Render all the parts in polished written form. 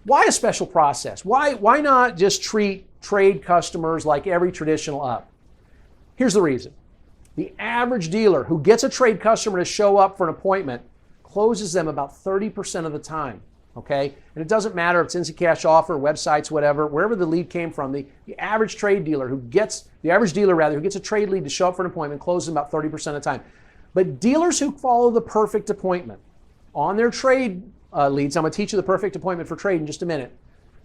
Why a special process? Why not just treat trade customers like every traditional up? Here's the reason. The average dealer who gets a trade customer to show up for an appointment closes them about 30% of the time, okay? And it doesn't matter if it's instant cash offer, websites, whatever, wherever the lead came from, the average dealer who gets a trade lead to show up for an appointment closes them about 30% of the time. But dealers who follow the perfect appointment on their trade leads, I'm going to teach you the perfect appointment for trade in just a minute.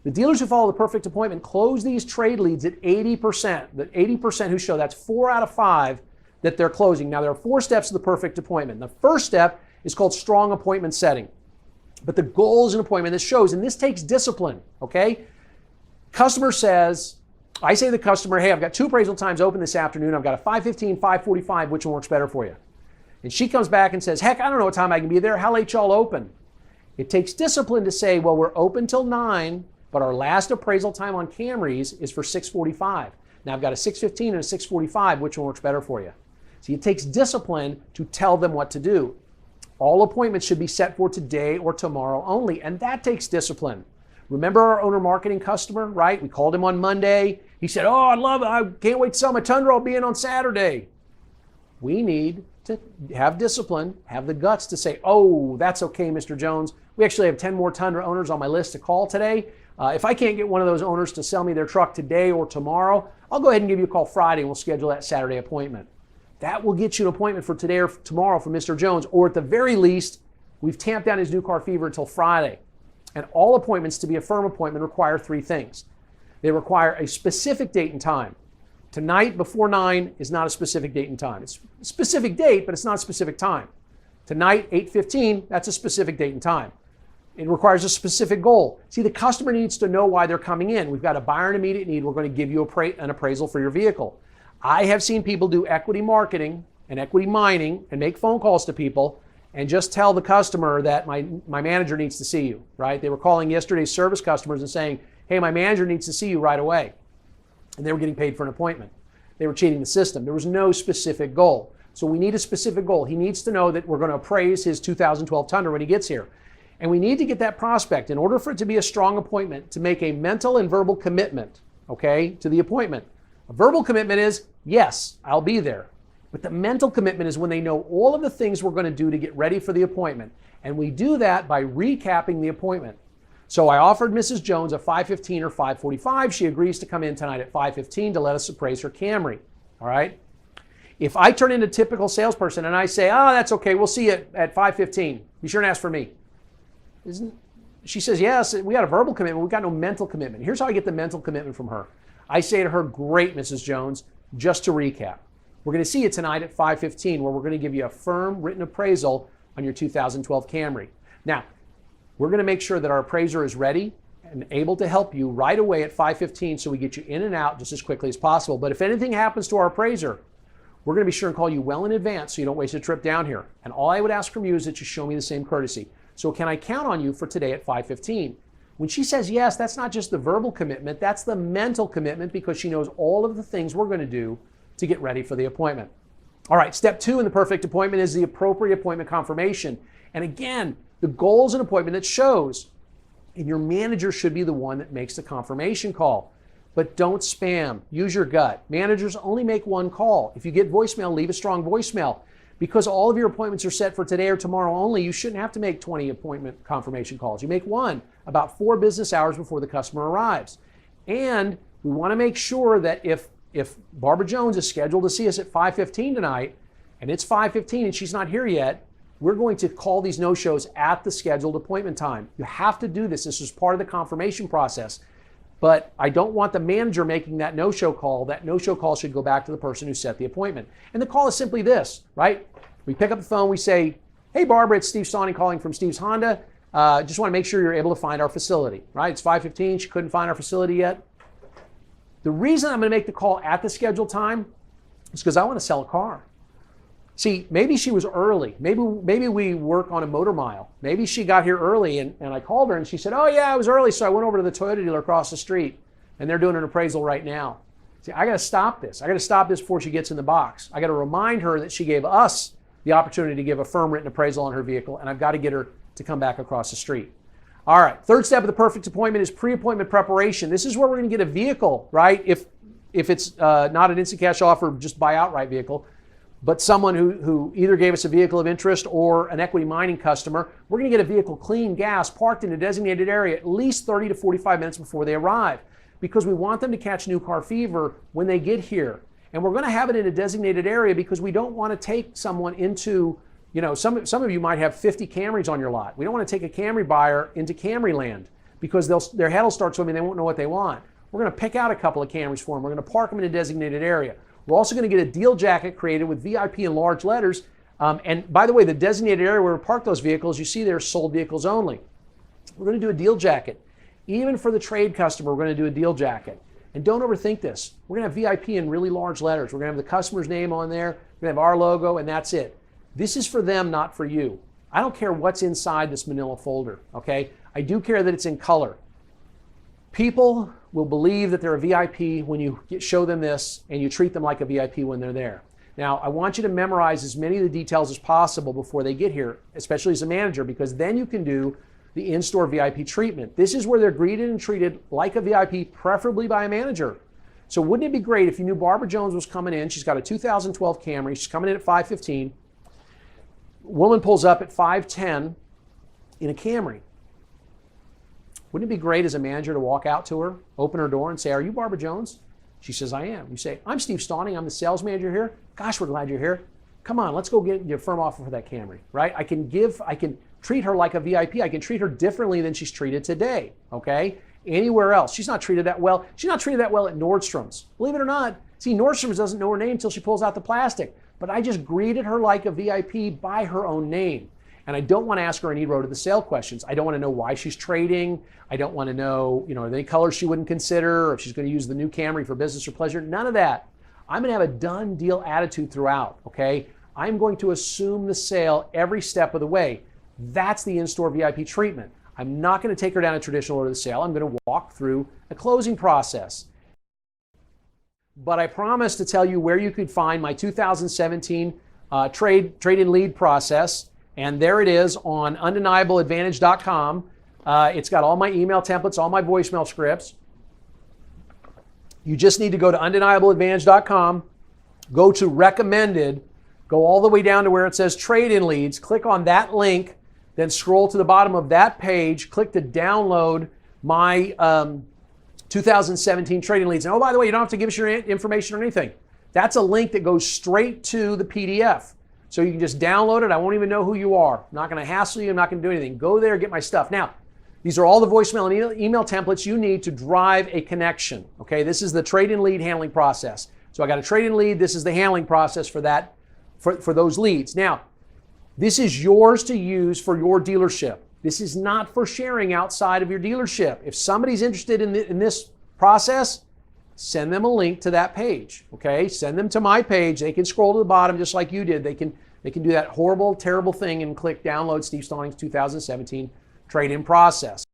The dealers who follow the perfect appointment close these trade leads at 80%. The 80% who show, that's 4 out of 5 that they're closing. Now, there are 4 steps to the perfect appointment. The first step is called strong appointment setting. But the goal is an appointment that shows, and this takes discipline, okay? Customer says, I say to the customer, hey, I've got 2 appraisal times open this afternoon. I've got a 5:15, 5:45. Which one works better for you? And she comes back and says, heck, I don't know what time I can be there. How late y'all open? It takes discipline to say, well, we're open till 9, but our last appraisal time on Camrys is for 6:45. Now I've got a 6:15 and a 6:45. Which one works better for you? See, it takes discipline to tell them what to do. All appointments should be set for today or tomorrow only, and that takes discipline. Remember our owner marketing customer, right? We called him on Monday. He said, oh, I love it. I can't wait to sell my Tundra. I'll be in on Saturday. We need to have discipline, have the guts to say, oh, that's okay, Mr. Jones. We actually have 10 more Tundra owners on my list to call today. If I can't get one of those owners to sell me their truck today or tomorrow, I'll go ahead and give you a call Friday and we'll schedule that Saturday appointment. That will get you an appointment for today or tomorrow for Mr. Jones, or at the very least, we've tamped down his new car fever until Friday. And all appointments to be a firm appointment require 3 things. They require a specific date and time. Tonight before 9 is not a specific date and time. It's a specific date, but it's not a specific time. Tonight, 8:15, that's a specific date and time. It requires a specific goal. See, the customer needs to know why they're coming in. We've got a buyer in immediate need. We're going to give you an appraisal for your vehicle. I have seen people do equity marketing and equity mining and make phone calls to people and just tell the customer that my manager needs to see you, right? They were calling yesterday's service customers and saying, hey, my manager needs to see you right away. And they were getting paid for an appointment. They were cheating the system. There was no specific goal. So we need a specific goal. He needs to know that we're going to appraise his 2012 Tundra when he gets here. And we need to get that prospect, in order for it to be a strong appointment, to make a mental and verbal commitment, okay, to the appointment. A verbal commitment is, yes, I'll be there. But the mental commitment is when they know all of the things we're going to do to get ready for the appointment. And we do that by recapping the appointment. So I offered Mrs. Jones a 5:15 or 5:45. She agrees to come in tonight at 5:15 to let us appraise her Camry. All right? If I turn into a typical salesperson and I say, oh, that's okay, we'll see you at 5:15. Be sure and ask for me. She says, yes, we got a verbal commitment. We've got no mental commitment. Here's how I get the mental commitment from her. I say to her, great, Mrs. Jones, just to recap. We're going to see you tonight at 5:15, where we're going to give you a firm written appraisal on your 2012 Camry. Now, we're going to make sure that our appraiser is ready and able to help you right away at 5:15 so we get you in and out just as quickly as possible. But if anything happens to our appraiser, we're going to be sure and call you well in advance so you don't waste a trip down here. And all I would ask from you is that you show me the same courtesy. So can I count on you for today at 5:15? When she says yes, that's not just the verbal commitment, that's the mental commitment, because she knows all of the things we're going to do to get ready for the appointment. All right, step 2 in the perfect appointment is the appropriate appointment confirmation. And again, the goal is an appointment that shows, and your manager should be the one that makes the confirmation call. But don't spam. Use your gut. Managers only make one call. If you get voicemail, leave a strong voicemail. Because all of your appointments are set for today or tomorrow only, you shouldn't have to make 20 appointment confirmation calls. You make one about 4 business hours before the customer arrives. And we want to make sure that if Barbara Jones is scheduled to see us at 5:15 tonight, and it's 5:15 and she's not here yet, we're going to call these no-shows at the scheduled appointment time. You have to do this. This is part of the confirmation process. But I don't want the manager making that no-show call. That no-show call should go back to the person who set the appointment. And the call is simply this, right? We pick up the phone, we say, hey, Barbara, it's Steve Sawning calling from Steve's Honda. Just want to make sure you're able to find our facility, right? It's 5:15, she couldn't find our facility yet. The reason I'm going to make the call at the scheduled time is because I want to sell a car. See, maybe she was early. Maybe we work on a motor mile. Maybe she got here early and I called her and she said, oh yeah, I was early, so I went over to the Toyota dealer across the street and they're doing an appraisal right now. See, I got to stop this. I got to stop this before she gets in the box. I got to remind her that she gave us the opportunity to give a firm written appraisal on her vehicle, and I've got to get her to come back across the street. All right, third step of the perfect appointment is pre-appointment preparation. This is where we're going to get a vehicle, right? If it's not an instant cash offer, just buy outright vehicle, but someone who either gave us a vehicle of interest or an equity mining customer, we're going to get a vehicle clean, gas, parked in a designated area at least 30 to 45 minutes before they arrive, because we want them to catch new car fever when they get here. And we're going to have it in a designated area because we don't want to take someone into, some of you might have 50 Camrys on your lot. We don't want to take a Camry buyer into Camry land because their head will start swimming. They won't know what they want. We're going to pick out a couple of Camrys for them. We're going to park them in a designated area. We're also going to get a deal jacket created with VIP in large letters. And by the way, the designated area where we park those vehicles, you see there, sold vehicles only. We're going to do a deal jacket. Even for the trade customer, we're going to do a deal jacket. And don't overthink this. We're going to have VIP in really large letters. We're going to have the customer's name on there. We're going to have our logo, and that's it. This is for them, not for you. I don't care what's inside this manila folder, okay? I do care that it's in color. People will believe that they're a VIP when you show them this and you treat them like a VIP when they're there. Now, I want you to memorize as many of the details as possible before they get here, especially as a manager, because then you can do the in-store VIP treatment. This is where they're greeted and treated like a VIP, preferably by a manager. So wouldn't it be great if you knew Barbara Jones was coming in? She's got a 2012 Camry. She's coming in at 5:15. Woman pulls up at 5:10 in a Camry. Wouldn't it be great as a manager to walk out to her, open her door and say, "Are you Barbara Jones?" She says, "I am." You say, "I'm Steve Stauning. I'm the sales manager here. Gosh, we're glad you're here. Come on, let's go get your firm offer for that Camry," right? I can treat her like a VIP. I can treat her differently than she's treated today, okay? Anywhere else, she's not treated that well. She's not treated that well at Nordstrom's. Believe it or not. See, Nordstrom's doesn't know her name until she pulls out the plastic. But I just greeted her like a VIP by her own name. And I don't want to ask her any road to the sale questions. I don't want to know why she's trading. I don't want to know, are there any colors she wouldn't consider, or if she's going to use the new Camry for business or pleasure. None of that. I'm going to have a done deal attitude throughout, okay? I'm going to assume the sale every step of the way. That's the in-store VIP treatment. I'm not going to take her down a traditional order of the sale. I'm going to walk through a closing process. But I promise to tell you where you could find my 2017 trade-in lead process. And there it is on undeniableadvantage.com. It's got all my email templates, all my voicemail scripts. You just need to go to undeniableadvantage.com, go to recommended, go all the way down to where it says trade-in leads, click on that link, then scroll to the bottom of that page, click to download my 2017 trade-in leads. And oh, by the way, you don't have to give us your information or anything. That's a link that goes straight to the PDF. So you can just download it. I won't even know who you are. I'm not going to hassle you. I'm not going to do anything. Go there, get my stuff. Now, these are all the voicemail and email templates you need to drive a connection. Okay, this is the trade-in lead handling process. So I got a trade-in lead. This is the handling process for that, for those leads. Now, this is yours to use for your dealership. This is not for sharing outside of your dealership. If somebody's interested in this process, send them a link to that page, okay? Send them to my page. They can scroll to the bottom just like you did. They can do that horrible, terrible thing and click download Steve Stauning's 2017 trade-in process.